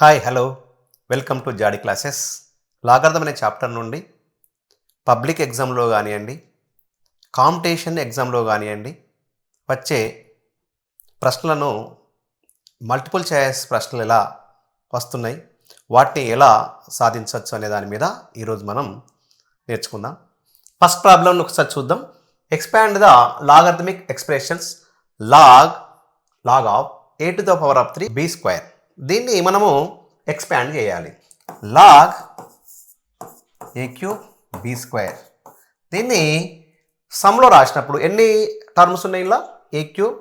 Hi hello welcome to జాడీ classes. Logarithm అనే chapter నుండి పబ్లిక్ ఎగ్జామ్లో కానివ్వండి, కాంపిటీషన్ ఎగ్జామ్లో కానివ్వండి వచ్చే ప్రశ్నలను మల్టిపుల్ చాయిస్ ప్రశ్నలు ఎలా వస్తున్నాయి, వాటిని ఎలా సాధించవచ్చు అనే దాని మీద ఈరోజు మనం నేర్చుకుందాం. ఫస్ట్ ప్రాబ్లం ఒకసారి చూద్దాం. Expand the logarithmic expressions log of a to the power of 3 b square. దీన్ని మనము ఎక్స్పాండ్ చేయాలి. Log a cube b square. దీన్ని సమ్లో రాసినప్పుడు ఎన్ని టర్మ్స్ ఉన్నాయి? ఇలా a cube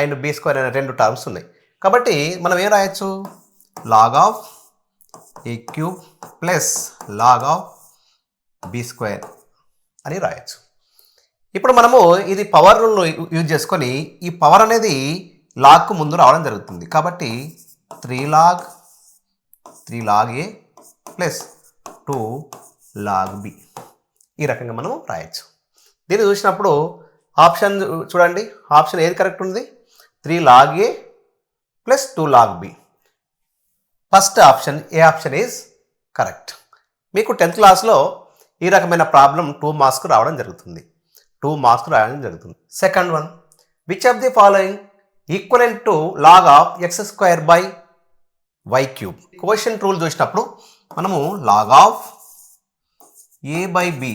and b square అనే రెండు టర్మ్స్ ఉన్నాయి. కాబట్టి మనం ఏం రాయొచ్చు? Log of a cube plus log of b square అని రాయొచ్చు. ఇప్పుడు మనము ఇది పవర్ రూల్ను యూజ్ చేసుకొని ఈ పవర్ అనేది లాగ్కు ముందు రావడం జరుగుతుంది. కాబట్టి 3 log a plus 2 log b ఈ రకంగా మనం రాయొచ్చు. దీన్ని చూసినప్పుడు ఆప్షన్ చూడండి, ఆప్షన్ ఏది కరెక్ట్ ఉంది? 3 log a plus 2 log b. First option A option is correct. మీకు 10th క్లాస్లో ఈ రకమైన ప్రాబ్లం 2 మార్క్స్కు రావడం జరుగుతుంది. 2 మార్క్స్ రాయడం జరుగుతుంది. Second one, which of the following equivalent to log of x square by y cube. Quotient rule చూసినప్పుడు మనము log of a by b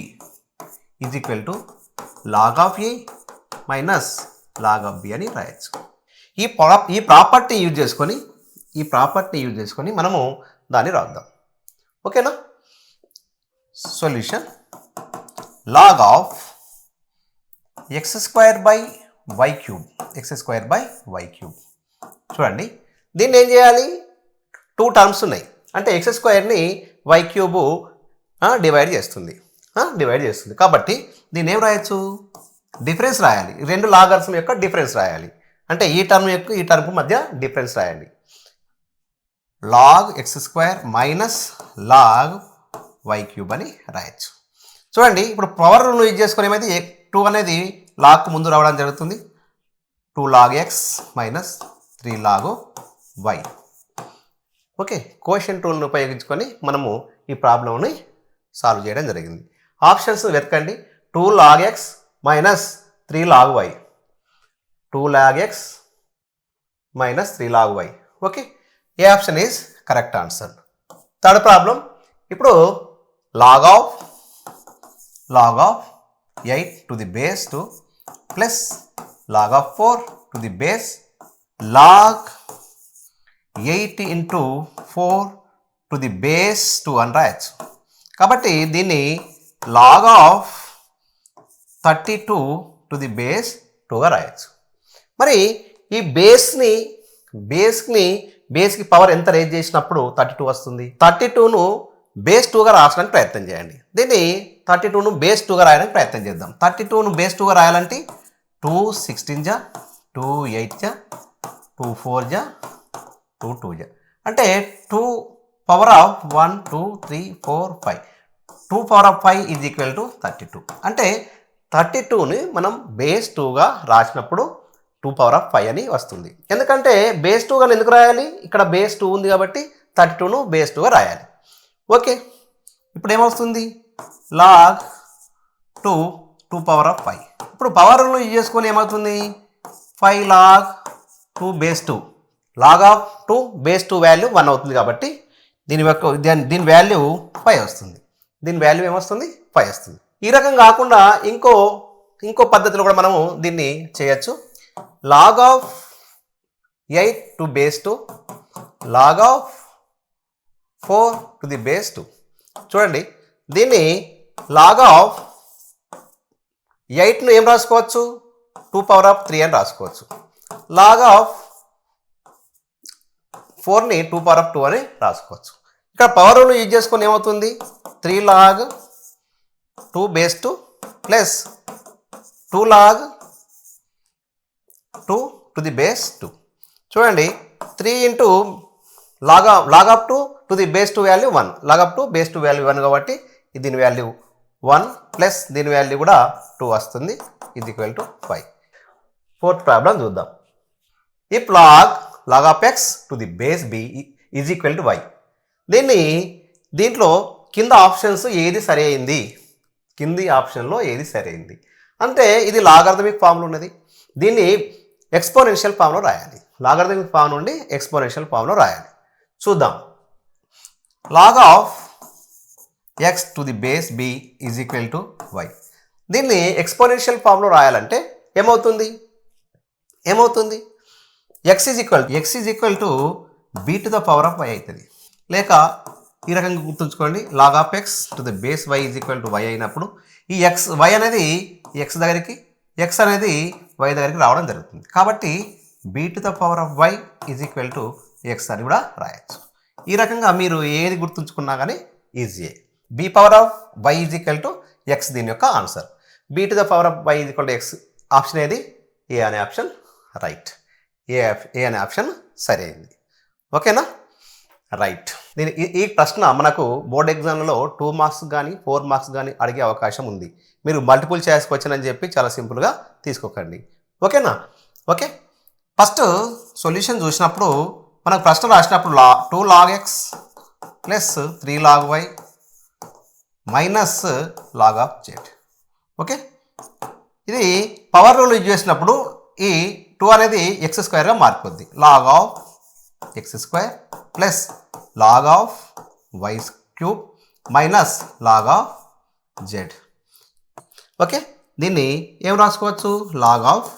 is equal to log of a minus log of b అని రాయొచ్చు. ఈ property use చేసుకొని మనము దాన్ని రాద్దాం. ఓకేనా? Solution log of x square by y cube. చూడండి, దీన్ని ఏం చేయాలి? 2 టర్మ్స్ ఉన్నాయి అంటే ఎక్స్ స్క్వేర్ని వై క్యూబ్ డివైడ్ చేస్తుంది. కాబట్టి దీన్ని ఏం రాయొచ్చు? డిఫరెన్స్ రాయాలి. రెండు లాగర్స్ యొక్క డిఫరెన్స్ రాయాలి. అంటే ఈ టర్మ్ మధ్య డిఫరెన్స్ రాయాలి. Log x square minus log y cube అని రాయొచ్చు. చూడండి, ఇప్పుడు పవర్ యూజ్ చేసుకుని ఏమైతే 2 అనేది లాగ్కు ముందు రావడం జరుగుతుంది. 2 log x minus 3 log y. Okay, quotient రూల్ని ఉపయోగించుకొని మనము ఈ ప్రాబ్లంని సాల్వ్ చేయడం జరిగింది. ఆప్షన్స్ వెతకండి. 2 log x minus 3 log y. 2 log x minus 3 log y. Okay, ఏ option is correct answer. Third problem, ఇప్పుడు log of 8 to the base 2 plus log of 4 to the base log 8 into 4 to the base 2 అని రాయొచ్చు. కాబట్టి దీన్ని log of 32 to the base 2గా రాయొచ్చు. మరి ఈ బేస్కి power ఎంత రేజ్ చేసినప్పుడు 32 వస్తుంది? 32ను బేస్ 2గా రాసడానికి ప్రయత్నం చేయండి. దీన్ని 32ను బేస్ 2గా రాయడానికి ప్రయత్నం చేద్దాం. 32ను బేస్ 2గా రాయాలంటే 2 16 జా, 2 8 జా, 2 4 జా, 2 2 జా, అంటే 2 power of 1 2 3 4 5. 2 power of 5 is equal to 32. అంటే 32ని మనం బేస్ 2గా రాసినప్పుడు 2 పవర్ ఆఫ్ 5 అని వస్తుంది. ఎందుకంటే బేస్ 2గా ఎందుకు రాయాలి? ఇక్కడ బేస్ 2 ఉంది కాబట్టి 32ను బేస్ 2గా రాయాలి. ఓకే, ఇప్పుడు ఏమవుతుంది? Log 2 power of 5. ఇప్పుడు పవర్ యూజ్ చేసుకొని ఏమవుతుంది? 5 log 2 base 2. Log of 2 base 2 value 1 అవుతుంది కాబట్టి దీని వాల్యూ 5 వస్తుంది. దీని వాల్యూ ఏమొస్తుంది? 5 వస్తుంది. ఈ రకం కాకుండా ఇంకో పద్ధతిలో కూడా మనము దీన్ని చేయొచ్చు. Log of 8 to base 2 log of 4 to the base 2. చూడండి, దీన్ని లాగ్ ఆఫ్ 8ను ఏం రాసుకోవచ్చు? 2 పవర్ ఆఫ్ 3 అని రాసుకోవచ్చు. లాగ్ ఆఫ్ 4ని 2 పవర్ ఆఫ్ 2 అని రాసుకోవచ్చు. ఇక్కడ పవర్ రూల్ యూజ్ చేసుకొని ఏమవుతుంది? 3 log 2 base 2 plus 2 log 2 to the base 2. చూడండి, 3 into log of 2 to the base 2 value 1. Log of 2 base 2 value 1 కాబట్టి దీని వాల్యూ 1 ప్లస్ దీని వాల్యూ కూడా 2 వస్తుంది. Is equal to 5. Fourth problem చూద్దాం. If log of x to the base b is equal to y. దీంట్లో కింద options ఏది సరి అయింది, కింది ఆప్షన్లో ఏది సరైంది అంటే ఇది లాగరిథమిక్ ఫామ్లో ఉన్నది. దీన్ని ఎక్స్పోనెన్షియల్ ఫామ్లో రాయాలి. లాగరిథమిక్ ఫామ్ నుండి ఎక్స్పోనెన్షియల్ ఫామ్లో రాయాలి. చూద్దాం. Log of x to the base b is equal to y. దీన్ని ఎక్స్పోనెన్షియల్ ఫామ్లో రాయాలంటే ఏమవుతుంది x is equal to b to the power of y అవుతుంది. లేక ఈ రకంగా గుర్తుంచుకోండి, log of x to the base y is equal to y అయినప్పుడు ఈ వై అనేది ఎక్స్ దగ్గరికి, ఎక్స్ అనేది వై దగ్గరికి రావడం జరుగుతుంది. కాబట్టి b to the power of y is equal to x అని కూడా రాయొచ్చు. ఈ రకంగా మీరు ఏది గుర్తుంచుకున్నా కానీ ఈజీయే. B power of y is equal to x దీని యొక్క answer. B to the power of y is equal to x option ఏది? ఏ అనే ఆప్షన్ రైట్. ఏ అనే ఆప్షన్ సరైనది. ఓకేనా? రైట్. ఈ ప్రశ్న మనకు బోర్డ్ ఎగ్జామ్లలో 2 మార్క్స్ కానీ 4 మార్క్స్ కానీ అడిగే అవకాశం ఉంది. మీరు మల్టిపుల్ చాయిస్ క్వశ్చన్ అని చెప్పి చాలా సింపుల్గా తీసుకోకండి. ఓకేనా? ఓకే. ఫస్ట్ సొల్యూషన్ చూసినప్పుడు మనకు ప్రశ్న రాసినప్పుడు 2 log x plus 3 log y minus log of z. Okay. ఇది పవర్ రూల్ యూజ్ చేసినప్పుడు ఈ 2 అనేది ఎక్స్ స్క్వేర్గా మారిపోద్ది. Log of x square plus log of y cube minus log of z. Okay. దీన్ని ఏం రాసుకోవచ్చు? Log of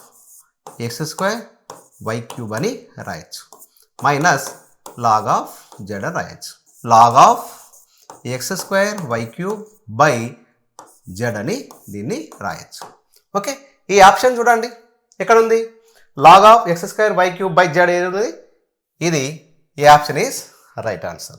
x square y cube అని రాయొచ్చు మైనస్ లాగ్ ఆఫ్ జెడ్ అని రాయొచ్చు. Log of x square y cube by z అని దీన్ని రాయొచ్చు. ఓకే. ఈ ఆప్షన్ చూడండి ఎక్కడుంది? Log of x square y cube by z ఏది ఉంది? ఇది ఏ ఆప్షన్ ఈజ్ రైట్ ఆన్సర్.